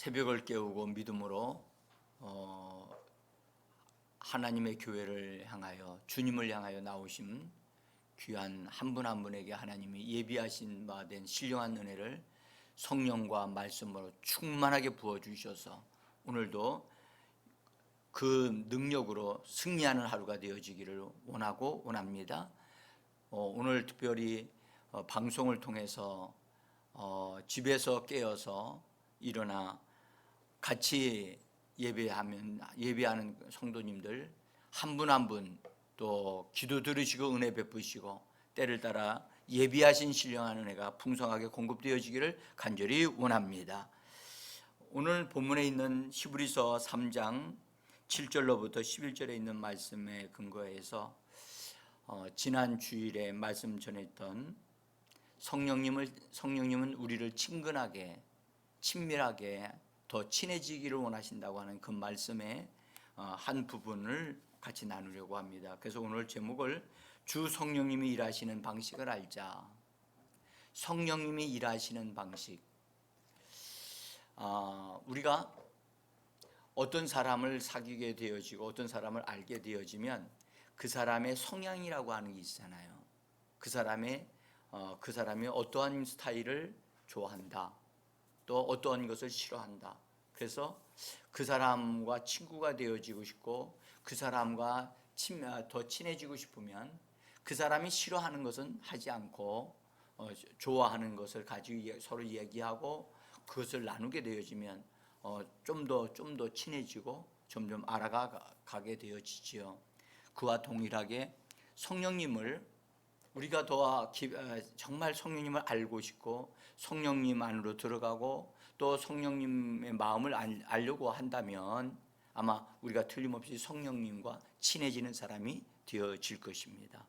새벽을 깨우고 믿음으로 하나님의 교회를 향하여 주님을 향하여 나오신 귀한 한 분 한 분에게 하나님이 예비하신 바 된 신령한 은혜를 성령과 말씀으로 충만하게 부어주셔서 오늘도 그 능력으로 승리하는 하루가 되어지기를 원하고 원합니다. 오늘 특별히 방송을 통해서 집에서 깨어서 일어나 같이 예배하는 성도님들 한 분 한 분 또 기도 들으시고 은혜 베푸시고 때를 따라 예비하신 신령한 은혜가 풍성하게 공급되어지기를 간절히 원합니다. 오늘 본문에 있는 히브리서 3장 7절로부터 11절에 있는 말씀에 근거해서 지난 주일에 말씀 전했던 성령님은 우리를 친근하게 친밀하게 더 친해지기를 원하신다고 하는 그 말씀의 한 부분을 같이 나누려고 합니다. 그래서 오늘 제목을 주 성령님이 일하시는 방식을 알자. 성령님이 일하시는 방식. 우리가 어떤 사람을 사귀게 되어지고 어떤 사람을 알게 되어지면 그 사람의 성향이라고 하는 게 있잖아요. 그 사람이 어떠한 스타일을 좋아한다. 또 어떠한 것을 싫어한다. 그래서 그 사람과 친구가 되어지고 싶고 그 사람과 더 친해지고 싶으면 그 사람이 싫어하는 것은 하지 않고 좋아하는 것을 가지고 서로 얘기하고 그것을 나누게 되어지면 좀 더 친해지고 점점 알아가게 되어지지요. 그와 동일하게 성령님을 우리가 더 정말 성령님을 알고 싶고 성령님 안으로 들어가고 또 성령님의 마음을 알려고 한다면 아마 우리가 틀림없이 성령님과 친해지는 사람이 되어질 것입니다.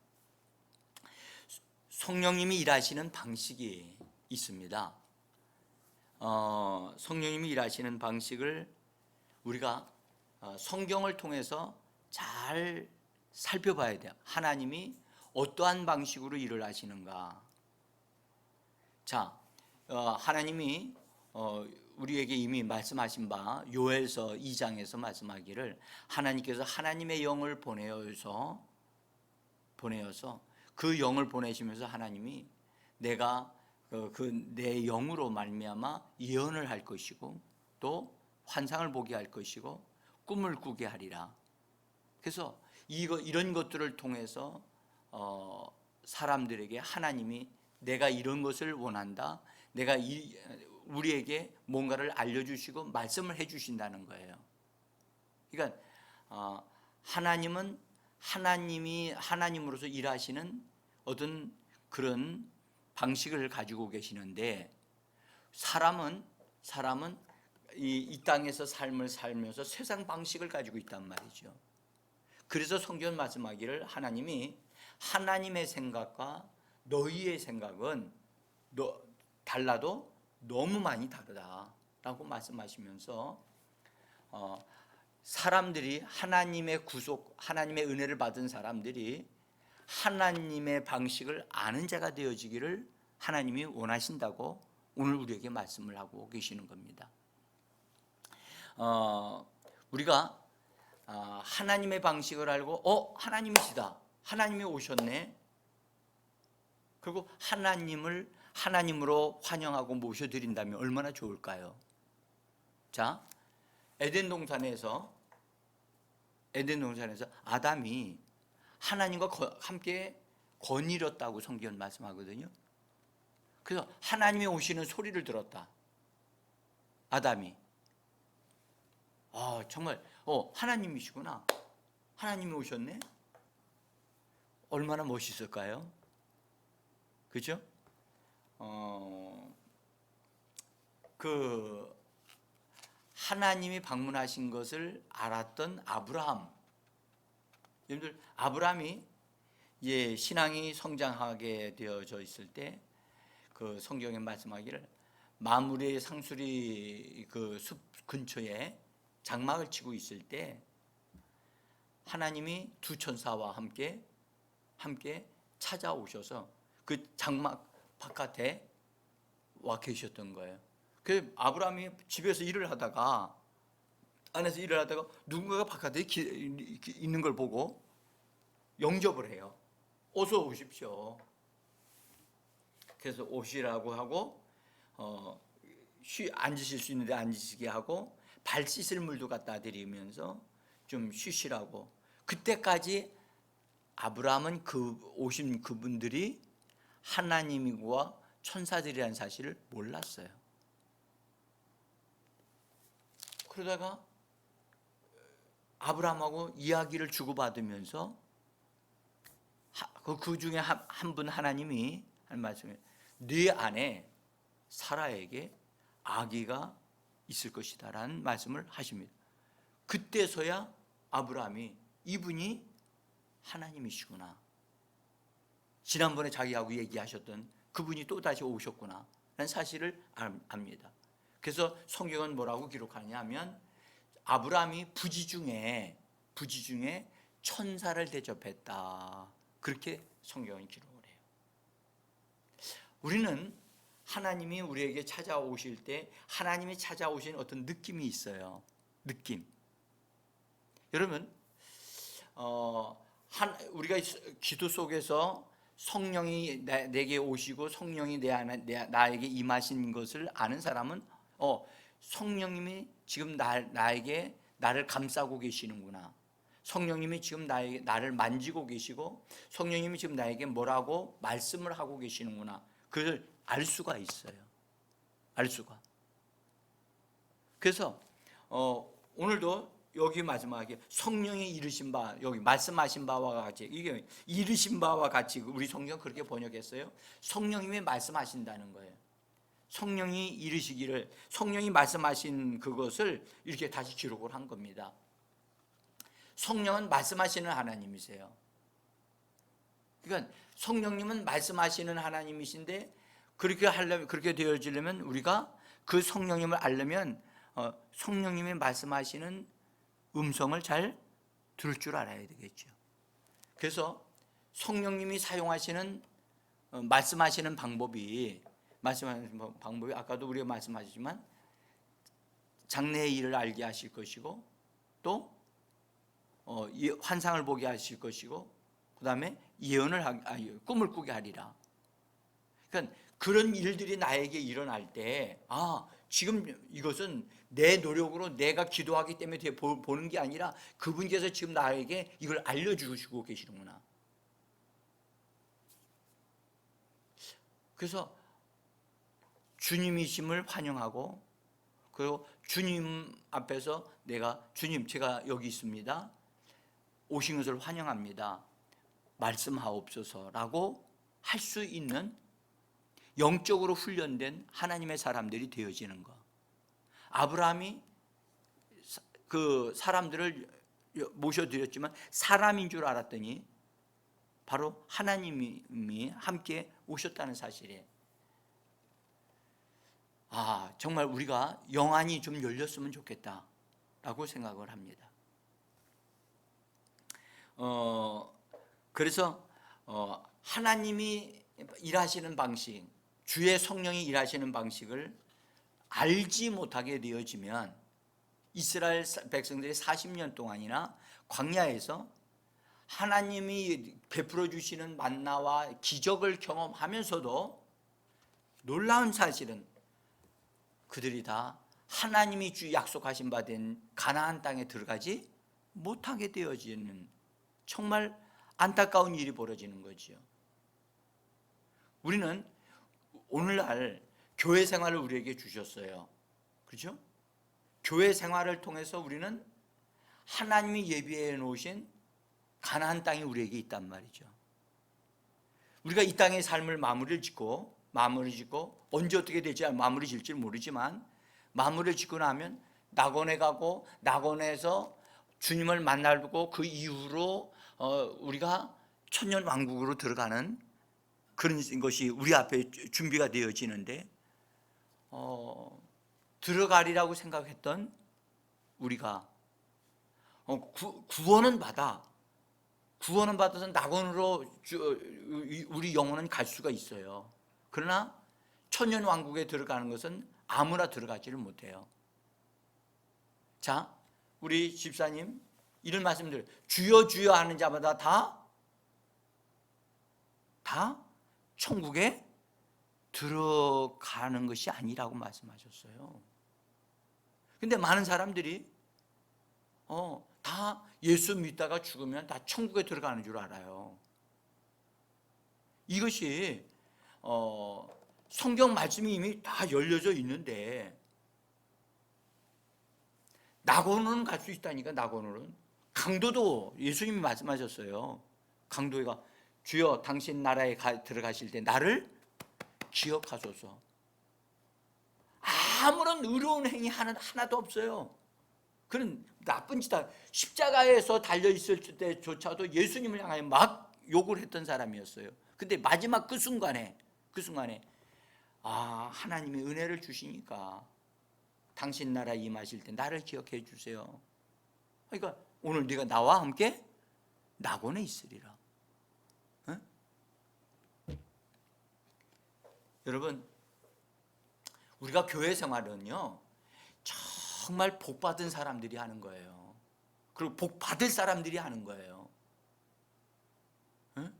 성령님이 일하시는 방식이 있습니다. 성령님이 일하시는 방식을 우리가 성경을 통해서 잘 살펴봐야 돼요. 하나님이 어떠한 방식으로 일을 하시는가. 자, 하나님이 우리에게 이미 말씀하신 바 요엘서 2장에서 말씀하기를 하나님께서 하나님의 영을 보내어서 그 영을 보내시면서 하나님이 내가 내 영으로 말미암아 예언을 할 것이고 또 환상을 보게 할 것이고 꿈을 꾸게 하리라. 그래서 이런 것들을 통해서 사람들에게 하나님이 내가 이런 것을 원한다. 내가 우리에게 뭔가를 알려주시고 말씀을 해주신다는 거예요. 그러니까 하나님은 하나님이 하나님으로서 일하시는 어떤 그런 방식을 가지고 계시는데 사람은 이 땅에서 삶을 살면서 세상 방식을 가지고 있단 말이죠. 그래서 성경은 말씀하기를 하나님이 하나님의 생각과 너희의 생각은 달라도 너무 많이 다르다라고 말씀하시면서 사람들이 하나님의 하나님의 은혜를 받은 사람들이 하나님의 방식을 아는 자가 되어지기를 하나님이 원하신다고 오늘 우리에게 말씀을 하고 계시는 겁니다. 우리가 하나님의 방식을 알고 하나님이시다. 하나님이 오셨네. 그리고 하나님으로 환영하고 모셔드린다면 얼마나 좋을까요? 자, 에덴 동산에서 아담이 하나님과 함께 거닐었다고 성경은 말씀하거든요. 그래서 하나님이 오시는 소리를 들었다. 아담이 정말 하나님이시구나. 하나님이 오셨네. 얼마나 멋있을까요? 그죠? 하나님이 방문하신 것을 알았던 아브라함. 여러분들 아브라함이 신앙이 성장하게 되어져 있을 때 그 성경에 말씀하기를 마므레 상수리 그 숲 근처에 장막을 치고 있을 때 하나님이 두 천사와 함께 찾아오셔서 그 장막 바깥에 와 계셨던 거예요. 그 아브라함이 집에서 일을 하다가 안에서 일을 하다가 누군가가 바깥에 있는 걸 보고 영접을 해요. 어서 오십시오. 그래서 오시라고 하고 앉으실 수 있는데 앉으시게 하고 발 씻을 물도 갖다 드리면서 좀 쉬시라고. 그때까지 아브라함은 오신 그분들이 하나님과 천사들이라는 사실을 몰랐어요. 그러다가 아브라함하고 이야기를 주고받으면서 그 중에 한 분 하나님이 한 말씀에 네 안에 사라에게 아기가 있을 것이다 라는 말씀을 하십니다. 그때서야 아브라함이 이분이 하나님이시구나, 지난번에 자기하고 얘기하셨던 그분이 또다시 오셨구나 라는 사실을 압니다. 그래서 성경은 뭐라고 기록하냐 하면 아브라함이 부지 중에 천사를 대접했다, 그렇게 성경은 기록을 해요. 우리는 하나님이 우리에게 찾아오실 때 하나님이 찾아오신 어떤 느낌이 있어요. 느낌. 여러분, 우리가 기도 속에서 성령이 내게 오시고 성령이 나에게 임하신 것을 아는 사람은 성령님이 지금 나를 감싸고 계시는구나, 성령님이 지금 나를 만지고 계시고 성령님이 지금 나에게 뭐라고 말씀을 하고 계시는구나, 그걸 알 수가 있어요. 알 수가. 그래서 오늘도 여기 마지막에 성령이 이르신 바, 여기 말씀하신 바와 같이, 이게 이르신 바와 같이 우리 성경 그렇게 번역했어요. 성령님이 말씀하신다는 거예요. 성령이 이르시기를, 성령이 말씀하신 그것을 이렇게 다시 기록을 한 겁니다. 성령은 말씀하시는 하나님이세요. 그러니까 성령님은 말씀하시는 하나님이신데 그렇게 되어지려면 우리가 그 성령님을 알려면 성령님이 말씀하시는 음성을 잘 들을 줄 알아야 되겠죠. 그래서 성령님이 사용하시는 말씀하시는 방법이 아까도 우리가 말씀하셨지만 장래의 일을 알게 하실 것이고 또 환상을 보게 하실 것이고 그 다음에 꿈을 꾸게 하리라. 그러니까 그런 일들이 나에게 일어날 때 지금 이것은 내 노력으로 내가 기도하기 때문에 보는 게 아니라 그분께서 지금 나에게 이걸 알려주시고 계시는구나. 그래서 주님이심을 환영하고, 그리고 주님 앞에서 주님 제가 여기 있습니다, 오신 것을 환영합니다, 말씀하옵소서라고 할 수 있는 영적으로 훈련된 하나님의 사람들이 되어지는 것. 아브라함이 그 사람들을 모셔드렸지만 사람인 줄 알았더니 바로 하나님이 함께 오셨다는 사실이에요. 정말 우리가 영안이 좀 열렸으면 좋겠다라고 생각을 합니다. 그래서 하나님이 일하시는 방식, 주의 성령이 일하시는 방식을 알지 못하게 되어지면 이스라엘 백성들이 40년 동안이나 광야에서 하나님이 베풀어 주시는 만나와 기적을 경험하면서도 놀라운 사실은 그들이 다 하나님이 약속하신 바 된 가나안 땅에 들어가지 못하게 되어지는 정말 안타까운 일이 벌어지는 거죠. 우리는 오늘날 교회 생활을 우리에게 주셨어요. 그렇죠? 교회 생활을 통해서 우리는 하나님이 예비해 놓으신 가나안 땅이 우리에게 있단 말이죠. 우리가 이 땅의 삶을 마무리를 짓고 언제 어떻게 될지 마무리 질지 모르지만 마무리를 짓고 나면 낙원에 가고 낙원에서 주님을 만나고 그 이후로 우리가 천년 왕국으로 들어가는 그런 것이 우리 앞에 준비가 되어지는데 들어가리라고 생각했던 우리가 구원은 받아서 낙원으로 우리 영혼은 갈 수가 있어요. 그러나 천년 왕국에 들어가는 것은 아무나 들어가지를 못해요. 자, 우리 집사님 이런 말씀들, 주여 주여 하는 자마다 다 천국에 들어가는 것이 아니라고 말씀하셨어요. 근데 많은 사람들이 다 예수 믿다가 죽으면 다 천국에 들어가는 줄 알아요. 이것이 성경 말씀이 이미 다 열려져 있는데 낙원으로는 갈 수 있다니까. 낙원으로는 강도도 예수님이 말씀하셨어요. 강도가 주여 당신 나라에 들어가실 때 나를 기억하소서. 아무런 의로운 행위 하나도 없어요. 그런 나쁜 짓, 십자가에서 달려있을 때조차도 예수님을 향하여 막 욕을 했던 사람이었어요. 근데 마지막 그 순간에 하나님의 은혜를 주시니까 당신 나라 임하실 때 나를 기억해 주세요. 그러니까 오늘 네가 나와 함께 낙원에 있으리라. 응? 여러분, 우리가 교회 생활은요 정말 복 받은 사람들이 하는 거예요. 그리고 복 받을 사람들이 하는 거예요. 응?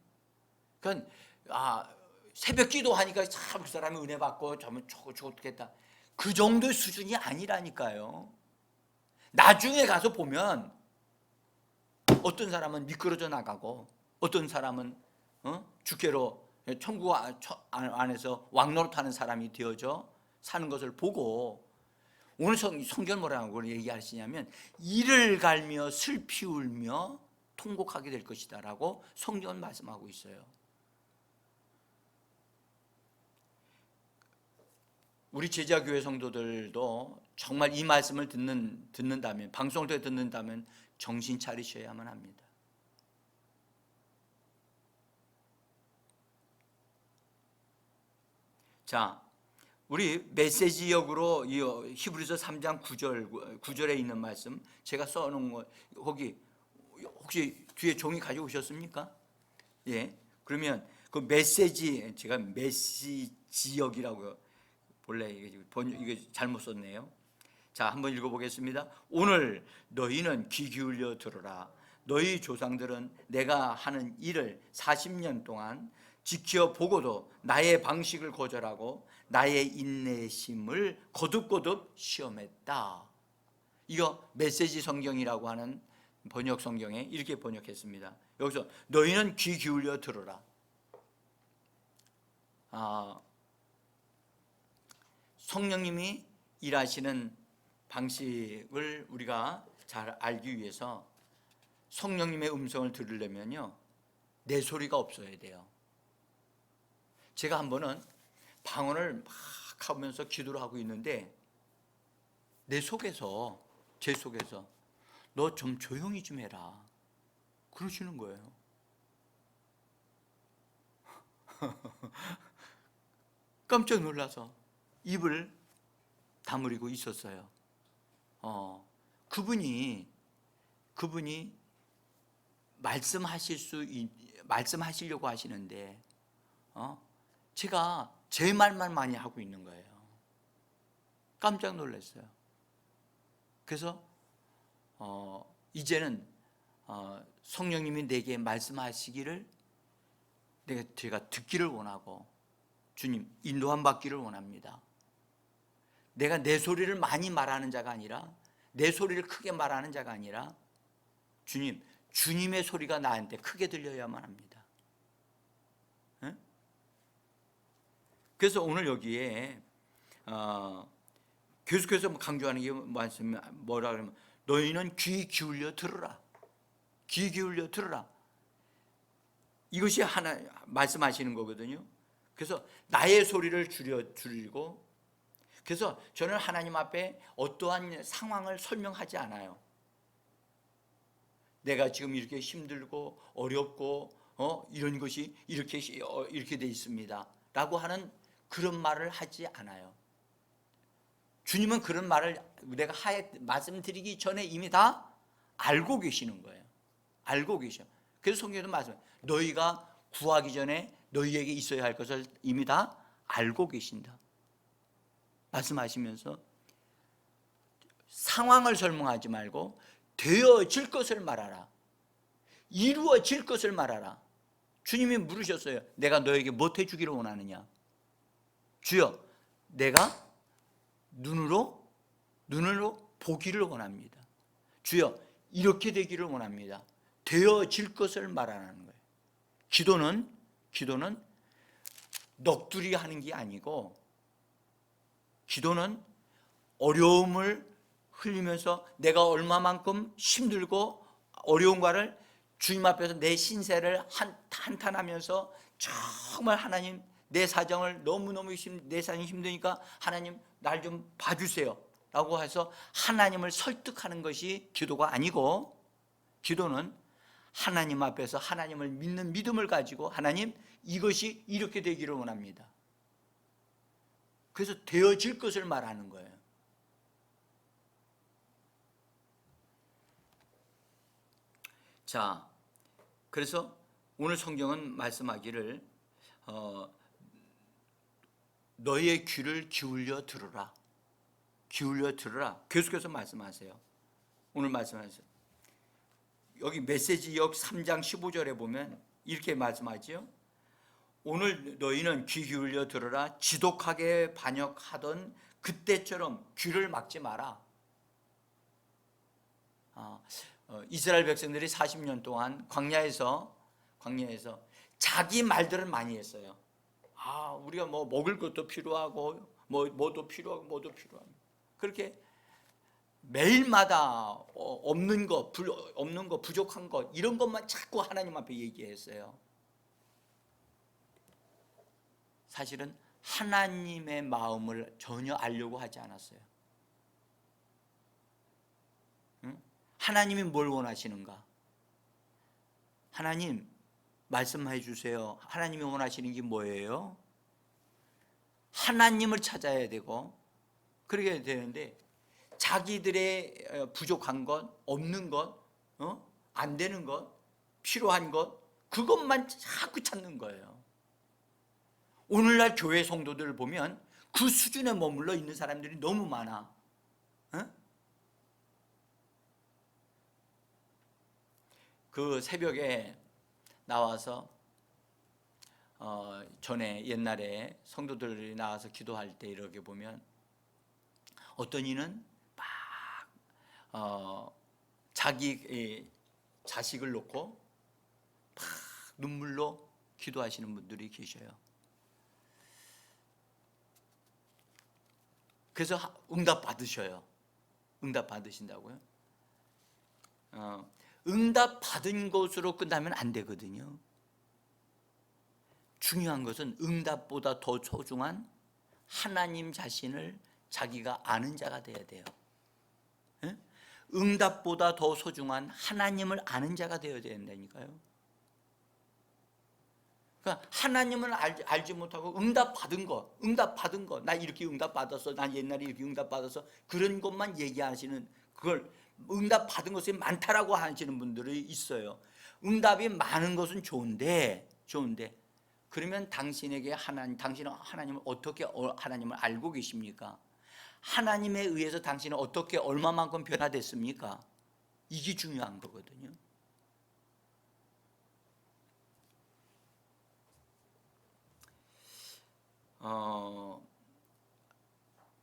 그러니까 새벽 기도하니까 참 그 사람이 은혜 받고 저면 좋겠다. 그 정도의 수준이 아니라니까요. 나중에 가서 보면 어떤 사람은 미끄러져 나가고 어떤 사람은 주께로 천국 안에서 왕노릇하는 사람이 되어져 사는 것을 보고 오늘 성경 뭐라고 얘기하시냐면 이를 갈며 슬피 울며 통곡하게 될 것이다 라고 성경은 말씀하고 있어요. 우리 제자교회 성도들도 정말 이 말씀을 듣는다면, 방송을 통해 듣는다면 정신 차리셔야만 합니다. 자, 우리 메시지역으로 이 히브리서 3장 9절에 있는 말씀 제가 써놓은 거 거기 혹시 뒤에 종이 가져오셨습니까? 예. 그러면 그 메시지, 제가 메시지역이라고 원래 이게 잘못 썼네요. 자, 한번 읽어보겠습니다. 오늘 너희는 귀 기울여 들어라. 너희 조상들은 내가 하는 일을 40년 동안 지켜보고도 나의 방식을 거절하고 나의 인내심을 거듭거듭 시험했다. 이거 메시지 성경이라고 하는 번역 성경에 이렇게 번역했습니다. 여기서 너희는 귀 기울여 들어라. 성령님이 일하시는 방식을 우리가 잘 알기 위해서 성령님의 음성을 들으려면요 내 소리가 없어야 돼요. 제가 한 번은 방언을 막 하면서 기도를 하고 있는데 제 속에서 너 좀 조용히 좀 해라 그러시는 거예요. 깜짝 놀라서 입을 다물고 있었어요. 그분이 말씀하시려고 하시는데 제가 제 말만 많이 하고 있는 거예요. 깜짝 놀랐어요. 그래서 이제는 성령님이 내게 말씀하시기를 제가 듣기를 원하고 주님 인도함 받기를 원합니다. 내가 내 소리를 많이 말하는 자가 아니라 내 소리를 크게 말하는 자가 아니라 주님의 소리가 나한테 크게 들려야만 합니다. 응? 그래서 오늘 여기에 계속해서 강조하는 게 뭐라 그러면 너희는 귀 기울여 들으라. 귀 기울여 들으라. 이것이 하나 말씀하시는 거거든요. 그래서 나의 소리를 줄이고 그래서 저는 하나님 앞에 어떠한 상황을 설명하지 않아요. 내가 지금 이렇게 힘들고 어렵고 이런 것이 이렇게 돼 있습니다 라고 하는 그런 말을 하지 않아요. 주님은 그런 말을 내가 말씀드리기 전에 이미 다 알고 계시는 거예요. 알고 계셔. 그래서 성경에도 말씀해요. 너희가 구하기 전에 너희에게 있어야 할 것을 이미 다 알고 계신다. 말씀하시면서 상황을 설명하지 말고 되어질 것을 말하라. 이루어질 것을 말하라. 주님이 물으셨어요. 내가 너에게 못 해주기를 원하느냐? 주여, 내가 눈으로 보기를 원합니다. 주여, 이렇게 되기를 원합니다. 되어질 것을 말하는 거예요. 기도는 넋두리 하는 게 아니고, 기도는 어려움을 흘리면서 내가 얼마만큼 힘들고 어려운가를 주님 앞에서 내 신세를 한탄하면서 정말 하나님, 내 사정을 너무너무 내 사정이 힘드니까 하나님 날 좀 봐주세요 라고 해서 하나님을 설득하는 것이 기도가 아니고, 기도는 하나님 앞에서 하나님을 믿는 믿음을 가지고 하나님, 이것이 이렇게 되기를 원합니다. 그래서 되어질 것을 말하는 거예요. 자, 그래서 오늘 성경은 말씀하기를 너의 귀를 기울여 들으라. 기울여 들으라. 계속해서 말씀하세요. 오늘 말씀하세요. 여기 메시지역 3장 15절에 보면 이렇게 말씀하지요. 오늘 너희는 귀 기울여 들으라. 지독하게 반역하던 그때처럼 귀를 막지 마라. 이스라엘 백성들이 40년 동안 광야에서 자기 말들을 많이 했어요. 우리가 뭐 먹을 것도 필요하고 뭐도 필요하고 그렇게 매일마다 없는 거 부족한 것 이런 것만 자꾸 하나님 앞에 얘기했어요. 사실은 하나님의 마음을 전혀 알려고 하지 않았어요. 응? 하나님이 뭘 원하시는가? 하나님 말씀해 주세요. 하나님이 원하시는 게 뭐예요? 하나님을 찾아야 되고 그렇게 되는데, 자기들의 부족한 것, 없는 것, 안 되는 것, 필요한 것, 그것만 자꾸 찾는 거예요. 오늘날 교회 성도들을 보면 그 수준에 머물러 있는 사람들이 너무 많아. 그 새벽에 나와서 전에 옛날에 성도들이 나와서 기도할 때 이렇게 보면 어떤 이는 막 자기 자식을 놓고 막 눈물로 기도하시는 분들이 계셔요. 그래서 응답 받으셔요. 응답 받으신다고요? 응답 받은 것으로 끝나면 안 되거든요. 중요한 것은 응답보다 더 소중한 하나님 자신을 자기가 아는 자가 돼야 돼요. 응답보다 더 소중한 하나님을 아는 자가 되어야 된다니까요. 그러니까 하나님을 알지 못하고 응답 받은 거, 나 이렇게 응답 받았어, 난 옛날에 이렇게 응답 받았어, 그런 것만 얘기하시는, 그걸 응답 받은 것이 많다라고 하시는 분들이 있어요. 응답이 많은 것은 좋은데 그러면 당신은 하나님을 어떻게 하나님을 알고 계십니까? 하나님에 의해서 당신은 어떻게 얼마만큼 변화됐습니까? 이게 중요한 거거든요.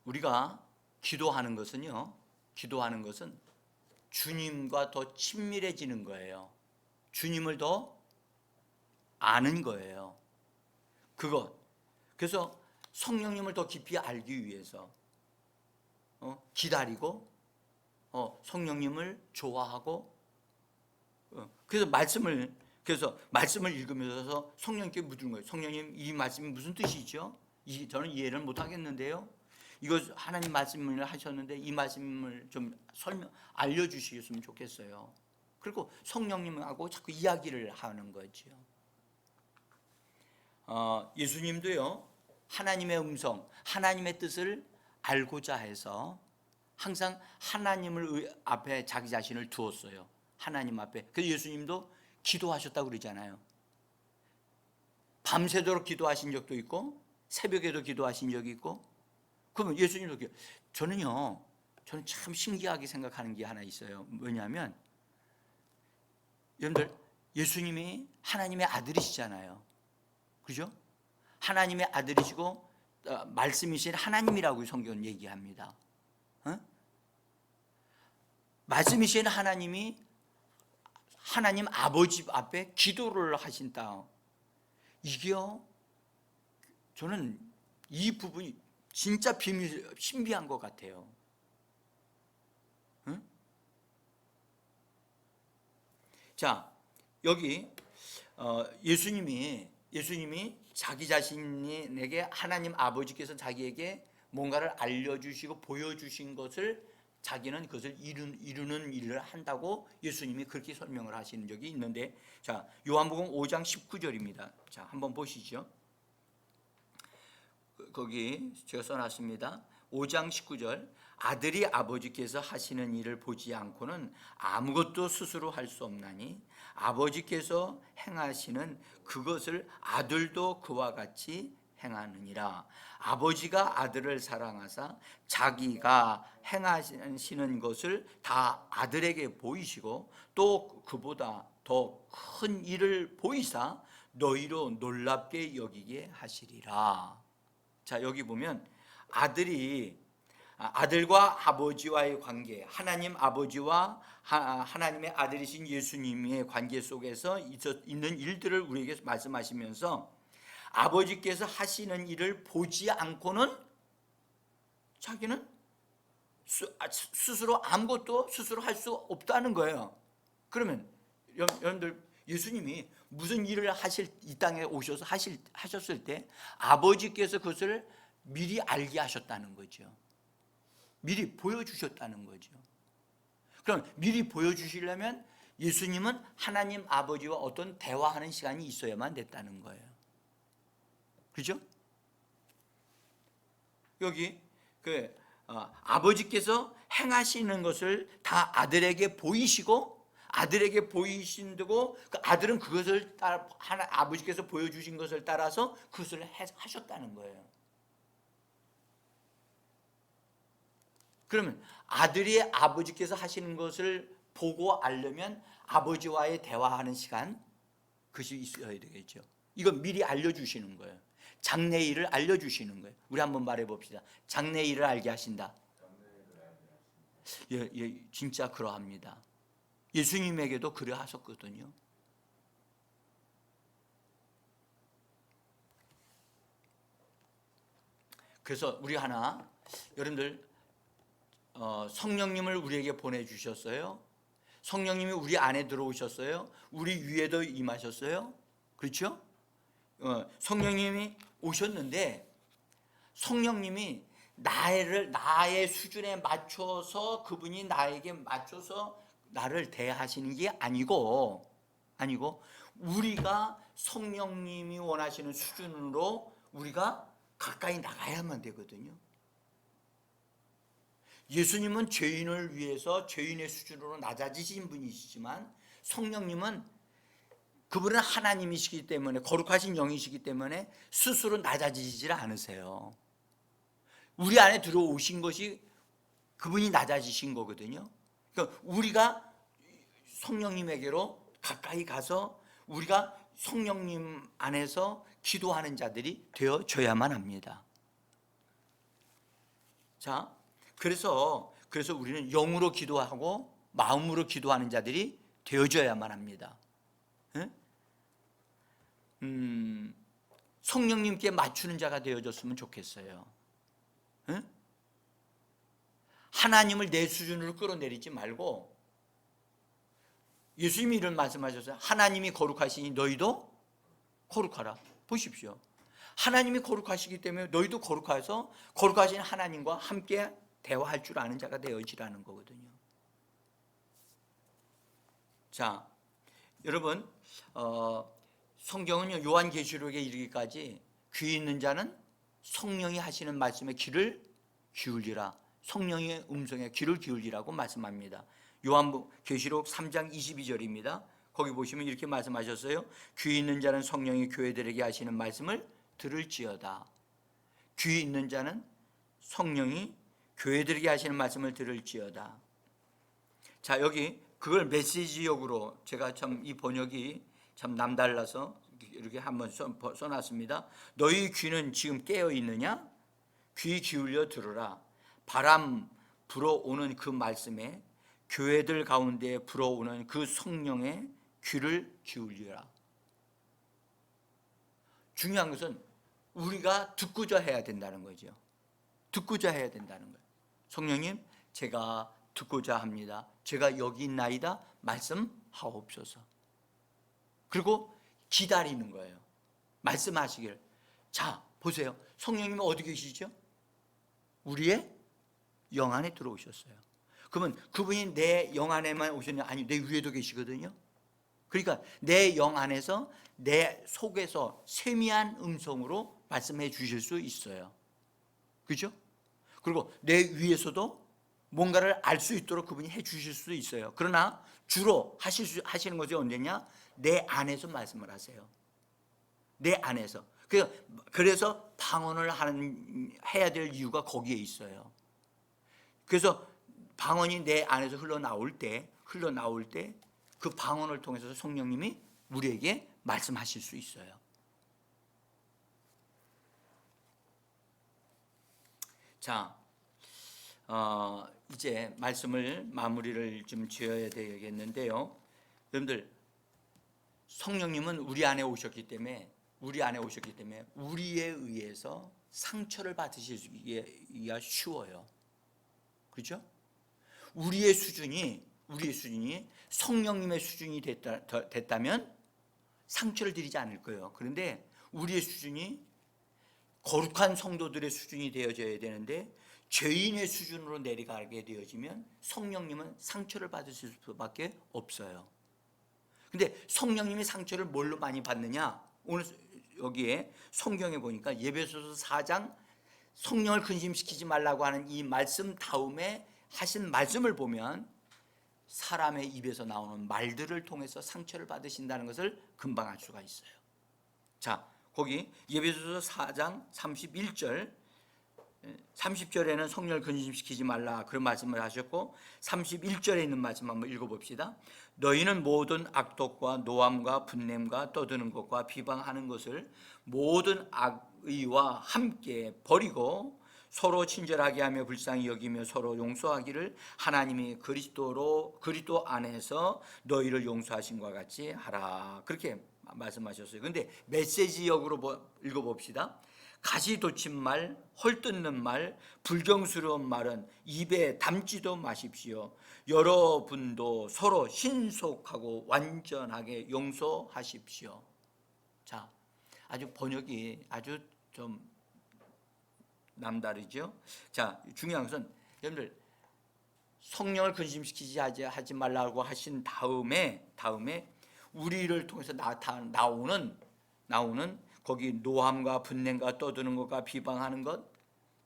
우리가 기도하는 것은 주님과 더 친밀해지는 거예요. 주님을 더 아는 거예요. 그래서 성령님을 더 깊이 알기 위해서 기다리고 성령님을 좋아하고 그래서 말씀을 읽으면서 성령님께 묻는 거예요. 성령님, 이 말씀이 무슨 뜻이죠? 저는 이해를 못 하겠는데요. 이거 하나님 말씀을 하셨는데 이 말씀을 좀 알려주시겠으면 좋겠어요. 그리고 성령님하고 자꾸 이야기를 하는 거죠. 예수님도요, 하나님의 음성, 하나님의 뜻을 알고자 해서 항상 하나님을 앞에 자기 자신을 두었어요. 하나님 앞에. 그래서 예수님도 기도하셨다고 그러잖아요. 밤새도록 기도하신 적도 있고 새벽에도 기도하신 적이 있고 그러면 예수님도 저는 참 신기하게 생각하는 게 하나 있어요. 뭐냐면 여러분들 예수님이 하나님의 아들이시잖아요. 그죠? 하나님의 아들이시고 말씀이신 하나님이라고 성경은 얘기합니다. 어? 말씀이신 하나님이 하나님 아버지 앞에 기도를 하신다. 이게요, 저는 이 부분이 진짜 신비한 것 같아요. 응? 자, 여기 예수님이 자기 자신에게 하나님 아버지께서 자기에게 뭔가를 알려주시고 보여주신 것을 자기는 그것을 이루는 일을 한다고 예수님이 그렇게 설명을 하시는 적이 있는데, 자, 요한복음 5장 19절입니다. 자, 한번 보시죠. 거기 제가 써놨습니다. 5장 19절. 아들이 아버지께서 하시는 일을 보지 않고는 아무것도 스스로 할 수 없나니 아버지께서 행하시는 그것을 아들도 그와 같이 행하느니라. 아버지가 아들을 사랑하사 자기가 행하시는 것을 다 아들에게 보이시고 또 그보다 더 큰 일을 보이사 너희로 놀랍게 여기게 하시리라. 자, 여기 보면 아들과 아버지와의 관계, 하나님 아버지와 하나님의 아들이신 예수님의 관계 속에서 있는 일들을 우리에게 말씀하시면서 아버지께서 하시는 일을 보지 않고는 자기는 스스로 아무것도 스스로 할 수 없다는 거예요. 그러면 여러분들 예수님이 무슨 일을 이 땅에 오셔서 하셨을 때 아버지께서 그것을 미리 알게 하셨다는 거죠. 미리 보여주셨다는 거죠. 그럼 미리 보여주시려면 예수님은 하나님 아버지와 어떤 대화하는 시간이 있어야만 됐다는 거예요. 그죠? 여기 아버지께서 행하시는 것을 다 아들에게 보이시고 아들에게 보이신다고 그 아들은 그것을 따라 아버지께서 보여주신 것을 따라서 그것을 하셨다는 거예요. 그러면 아들이 아버지께서 하시는 것을 보고 알려면 아버지와의 대화하는 시간 그것이 있어야 되겠죠. 이건 미리 알려주시는 거예요. 장래일을 알려주시는 거예요. 우리 한번 말해봅시다. 장래일을 알게 하신다. 예, 진짜 그러합니다. 예수님에게도 그래 하셨거든요. 그래서 우리 여러분들 성령님을 우리에게 보내주셨어요. 성령님이 우리 안에 들어오셨어요. 우리 위에도 임하셨어요. 그렇죠? 성령님이 오셨는데 성령님이 나의 수준에 맞춰서 그분이 나에게 맞춰서 나를 대하시는 게 아니고 우리가 성령님이 원하시는 수준으로 우리가 가까이 나가야만 되거든요. 예수님은 죄인을 위해서 죄인의 수준으로 낮아지신 분이시지만 성령님은 그분은 하나님이시기 때문에 거룩하신 영이시기 때문에 스스로 낮아지질 않으세요. 우리 안에 들어오신 것이 그분이 낮아지신 거거든요. 그러니까 우리가 성령님에게로 가까이 가서 우리가 성령님 안에서 기도하는 자들이 되어져야만 합니다. 자, 그래서 우리는 영으로 기도하고 마음으로 기도하는 자들이 되어져야만 합니다. 성령님께 맞추는 자가 되어졌으면 좋겠어요. 하나님을 내 수준으로 끌어내리지 말고 예수님이 이런 말씀하셨어요. 하나님이 거룩하시니 너희도 거룩하라. 보십시오. 하나님이 거룩하시기 때문에 너희도 거룩해서 거룩하신 하나님과 함께 대화할 줄 아는 자가 되어지라는 거거든요. 자, 여러분 성경은 요한계시록에 이르기까지 귀 있는 자는 성령이 하시는 말씀에 귀를 기울이라. 성령의 음성에 귀를 기울이라고 말씀합니다. 요한계시록 3장 22절입니다. 거기 보시면 이렇게 말씀하셨어요. 귀 있는 자는 성령이 교회들에게 하시는 말씀을 들을지어다. 귀 있는 자는 성령이 교회들에게 하시는 말씀을 들을지어다. 자, 여기 그걸 메시지역으로 제가 참 이 번역이 참 남달라서 이렇게 한번 써놨습니다. 너희 귀는 지금 깨어 있느냐? 귀 기울여 들으라. 바람 불어오는 그 말씀에 교회들 가운데 불어오는 그 성령의 귀를 기울여라. 중요한 것은 우리가 듣고자 해야 된다는 거죠. 듣고자 해야 된다는 거예요. 성령님, 제가 듣고자 합니다. 제가 여기 있나이다. 말씀하옵소서. 그리고 기다리는 거예요. 말씀하시길. 자, 보세요. 성령님은 어디 계시죠? 우리의 영 안에 들어오셨어요. 그러면 그분이 내 영 안에만 오셨냐? 아니, 내 위에도 계시거든요. 그러니까 내 영 안에서 내 속에서 세미한 음성으로 말씀해 주실 수 있어요. 그죠? 그리고 내 위에서도 뭔가를 알 수 있도록 그분이 해 주실 수 있어요. 그러나 주로 하시는 것이 언제냐? 내 안에서 말씀을 하세요. 내 안에서. 그래서 방언을 해야 될 이유가 거기에 있어요. 그래서 방언이 내 안에서 흘러나올 때 그 방언을 통해서 성령님이 우리에게 말씀하실 수 있어요. 자, 이제 말씀을 마무리를 좀 지어야 되겠는데요. 여러분들, 성령님은 우리 안에 오셨기 때문에 우리에 의해서 상처를 받으시기가 쉬워요. 그렇죠? 우리의 수준이 성령님의 수준이 됐다면 상처를 드리지 않을 거예요. 그런데 우리의 수준이 거룩한 성도들의 수준이 되어져야 되는데 죄인의 수준으로 내려가게 되어지면 성령님은 상처를 받으실 수밖에 없어요. 근데 성령님이 상처를 뭘로 많이 받느냐? 오늘 여기에 성경에 보니까 에베소서 4장 성령을 근심시키지 말라고 하는 이 말씀 다음에 하신 말씀을 보면 사람의 입에서 나오는 말들을 통해서 상처를 받으신다는 것을 금방 알 수가 있어요. 자, 거기 에베소서 4장 31절 30절에는 성령을 근심시키지 말라 그런 말씀을 하셨고 31절에 있는 말씀 한번 읽어봅시다. 너희는 모든 악독과 노함과 분냄과 떠드는 것과 비방하는 것을 모든 악의와 함께 버리고 서로 친절하게 하며 불쌍히 여기며 서로 용서하기를 하나님이 그리스도 안에서 너희를 용서하신 것과 같이 하라. 그렇게 말씀하셨어요. 그런데 메시지역으로 읽어봅시다. 가시 돋친 말, 헐뜯는 말, 불경스러운 말은 입에 담지도 마십시오. 여러분도 서로 신속하고 완전하게 용서하십시오. 자, 아주 번역이 아주 좀 남다르죠. 자, 중요한 것은 여러분들 성령을 근심시키지 하지 말라고 하신 다음에 우리를 통해서 나오는 거기 노함과 분냄과 떠드는 것과 비방하는 것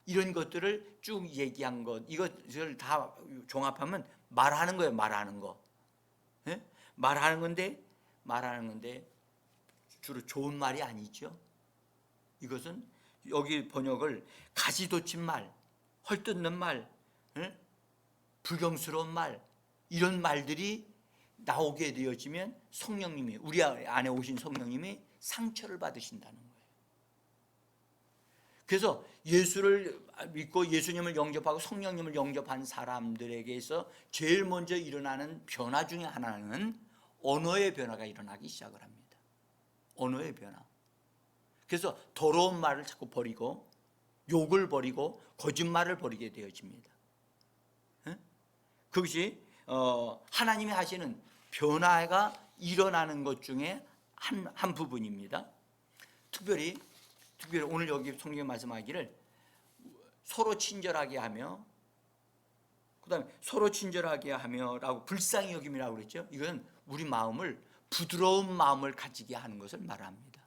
이런 것들을 쭉 얘기한 것 이것을 다 종합하면 말하는 거예요. 말하는 거. 예? 말하는 건데 주로 좋은 말이 아니죠. 이것은 여기 번역을 가시 돋친 말, 헐뜯는 말, 불경스러운 말 이런 말들이 나오게 되어지면 성령님이 우리 안에 오신 성령님이 상처를 받으신다는 거예요. 그래서 예수를 믿고 예수님을 영접하고 성령님을 영접한 사람들에게서 제일 먼저 일어나는 변화 중에 하나는 언어의 변화가 일어나기 시작을 합니다. 언어의 변화. 그래서 더러운 말을 자꾸 버리고 욕을 버리고 거짓말을 버리게 되어집니다. 그것이 하나님이 하시는 변화가 일어나는 것 중에 한 부분입니다. 특별히 오늘 여기 성경에 말씀하기를 서로 친절하게 하며 그다음에 서로 친절하게 하며라고 불쌍히 여김이라고 그랬죠. 이건 우리 마음을 부드러운 마음을 가지게 하는 것을 말합니다.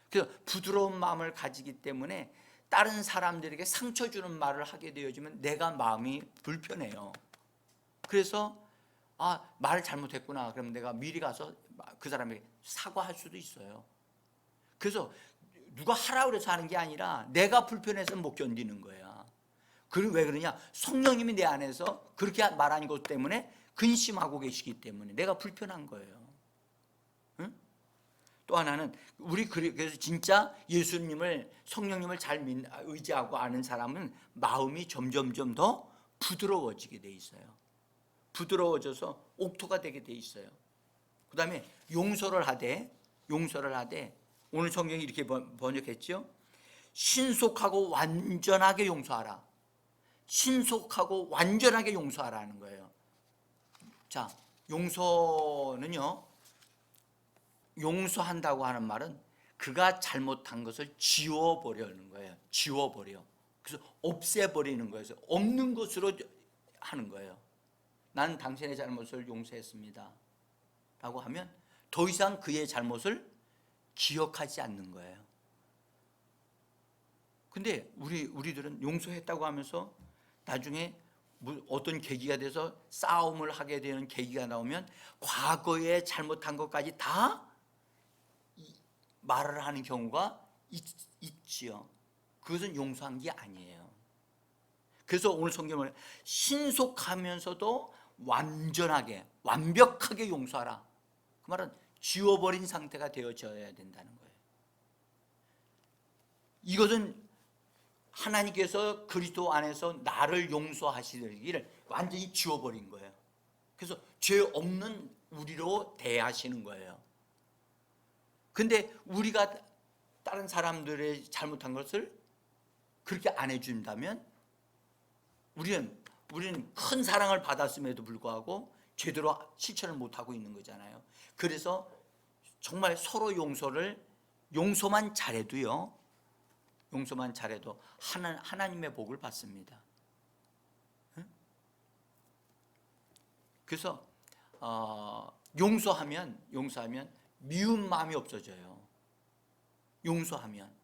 그래서 부드러운 마음을 가지기 때문에 다른 사람들에게 상처 주는 말을 하게 되어지면 내가 마음이 불편해요. 그래서 말을 잘못했구나. 그러면 내가 미리 가서 그 사람에게 사과할 수도 있어요. 그래서 누가 하라고 해서 하는 게 아니라 내가 불편해서 못 견디는 거야. 그리고 왜 그러냐? 성령님이 내 안에서 그렇게 말하는 것 때문에 근심하고 계시기 때문에 내가 불편한 거예요. 응? 또 하나는 우리 그래서 진짜 예수님을 성령님을 잘 의지하고 아는 사람은 마음이 점점점 더 부드러워지게 돼 있어요. 부드러워져서 옥토가 되게 돼 있어요. 그다음에 용서를 하되 오늘 성경이 이렇게 번역했죠. 신속하고 완전하게 용서하라. 신속하고 완전하게 용서하라는 거예요. 자, 용서는요, 용서한다고 하는 말은 그가 잘못한 것을 지워버리는 거예요. 지워버려. 그래서 없애버리는 거예요. 없는 것으로 하는 거예요. 난 당신의 잘못을 용서했습니다 라고 하면 더 이상 그의 잘못을 기억하지 않는 거예요. 근데 우리들은 용서했다고 하면서 나중에 어떤 계기가 돼서 싸움을 하게 되는 계기가 나오면 과거에 잘못한 것까지 다 말을 하는 경우가 있지요. 그것은 용서한 게 아니에요. 그래서 오늘 성경을 신속하면서도 완전하게 완벽하게 용서하라. 그 말은 지워버린 상태가 되어져야 된다는 거예요. 이것은 하나님께서 그리스도 안에서 나를 용서하시기를 완전히 지워버린 거예요. 그래서 죄 없는 우리로 대하시는 거예요. 근데 우리가 다른 사람들의 잘못한 것을 그렇게 안 해준다면 우리는 큰 사랑을 받았음에도 불구하고 제대로 실천을 못하고 있는 거잖아요. 그래서 정말 서로 용서만 잘해도요, 용서만 잘해도 하나님의 복을 받습니다. 그래서 용서하면 미운 마음이 없어져요. 용서하면.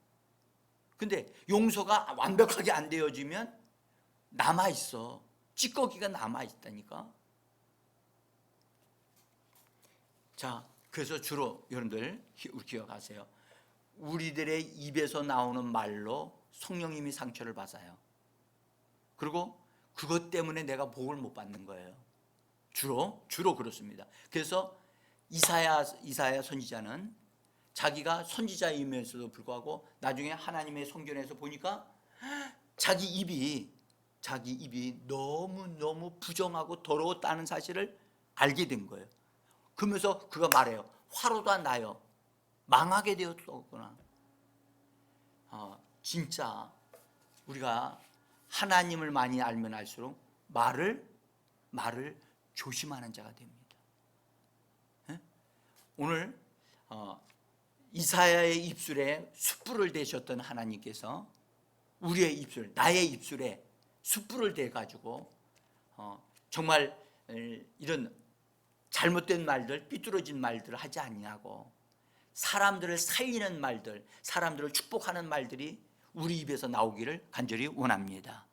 근데 용서가 완벽하게 안 되어지면 남아있어. 찌꺼기가 남아있다니까. 자, 그래서 주로 여러분들 기억하세요. 우리들의 입에서 나오는 말로 성령님이 상처를 받아요. 그리고 그것 때문에 내가 복을 못 받는 거예요. 주로 그렇습니다. 그래서 이사야 선지자는 자기가 선지자임에서도 불구하고 나중에 하나님의 성전에서 보니까 자기 입이 너무 부정하고 더러웠다는 사실을 알게 된 거예요. 그러면서 그가 말해요. 화로가 나요. 망하게 되었구나. 진짜 우리가 하나님을 많이 알면 알수록 말을 조심하는 자가 됩니다. 오늘 이사야의 입술에 숯불을 대셨던 하나님께서 우리의 입술, 나의 입술에 숯불을 대가지고 정말 이런 잘못된 말들, 삐뚤어진 말들을 하지 아니하고 사람들을 살리는 말들, 사람들을 축복하는 말들이 우리 입에서 나오기를 간절히 원합니다.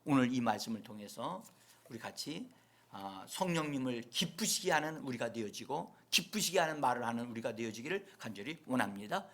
오늘 이 말씀을 통해서 우리 같이 성령님을 기쁘시게 하는 우리가 되어지고 기쁘시게 하는 말을 하는 우리가 되어지기를 간절히 원합니다.